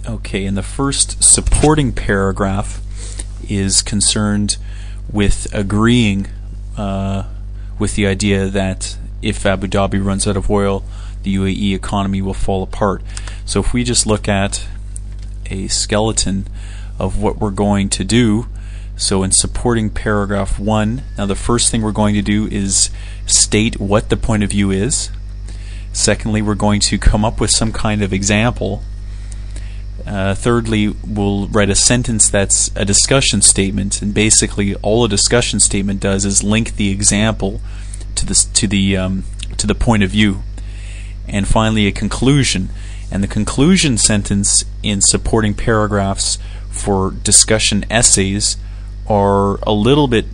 Okay, and the first supporting paragraph is concerned with agreeing with the idea that if Abu Dhabi runs out of oil, the UAE economy will fall apart. So if we just look at a skeleton of what we're going to do, so in supporting paragraph 1, now the first thing we're going to do is state what the point of view is. Secondly, we're going to come up with some kind of example. Thirdly, we'll write a sentence that's a discussion statement, and basically all a discussion statement does is link the example to the point of view. And finally, a conclusion. And the conclusion sentence in supporting paragraphs for discussion essays are a little bit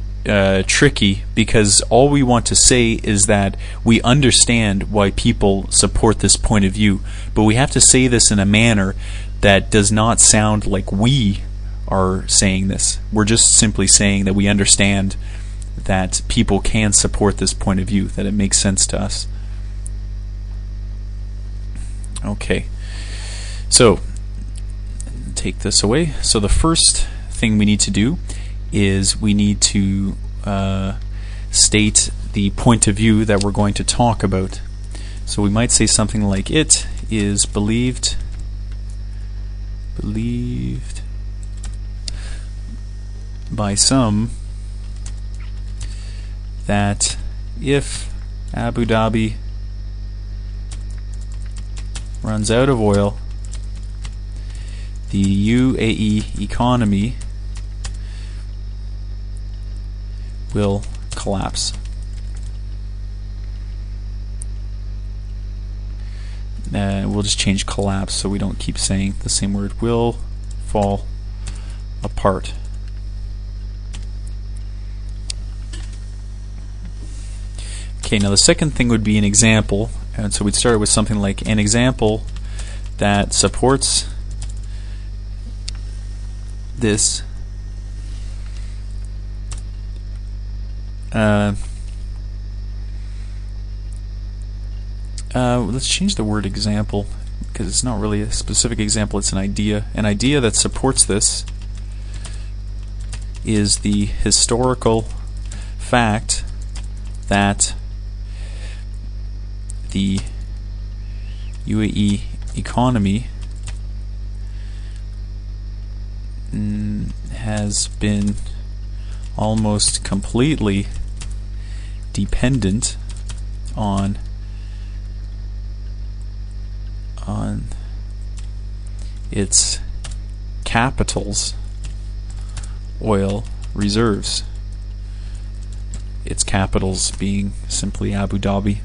tricky, because all we want to say is that we understand why people support this point of view, but we have to say this in a manner that does not sound like we are saying this. We're just simply saying that we understand that people can support this point of view, that it makes sense to us. Okay, so take this away. So the first thing we need to do is we need to state the point of view that we're going to talk about. So we might say something like, it is believed by some that if Abu Dhabi runs out of oil, the UAE economy will collapse. We'll just change collapse so we don't keep saying the same word. Will fall apart. Okay, now the second thing would be an example, and so we'd start with something like an example that supports this let's change the word example, because it's not really a specific example, it's an idea. An idea that supports this is the historical fact that the UAE economy has been almost completely dependent on its capital's oil reserves. Its capitals being simply Abu Dhabi.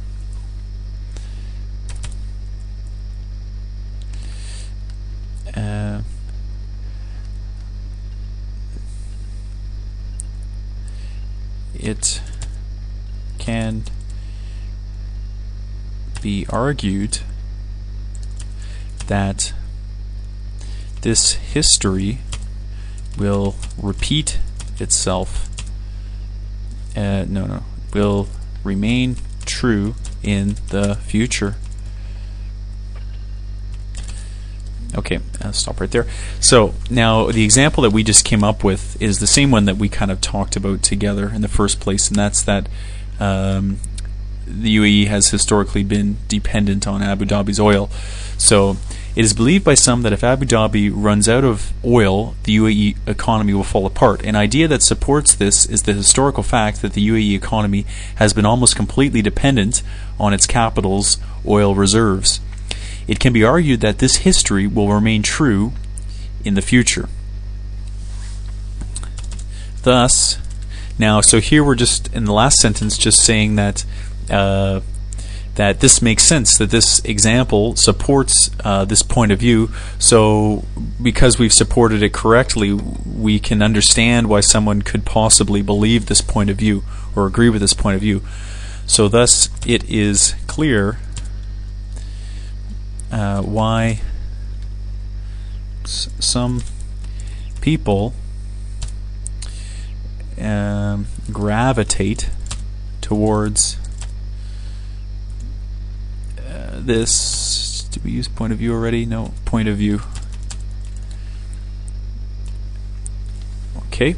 It can be argued that this history will repeat itself, will remain true in the future. Okay, I'll stop right there. So now the example that we just came up with is the same one that we kind of talked about together in the first place, and that's that the UAE has historically been dependent on Abu Dhabi's oil. So it is believed by some that if Abu Dhabi runs out of oil, the UAE economy will fall apart. An idea that supports this is the historical fact that the UAE economy has been almost completely dependent on its capital's oil reserves. It can be argued that this history will remain true in the future. Thus, now, so here we're just, in the last sentence, just saying that that this makes sense, that this example supports this point of view. So because we've supported it correctly, we can understand why someone could possibly believe this point of view or agree with this point of view. So thus it is clear why some people gravitate towards this. Did we use point of view already? No, point of view. Okay.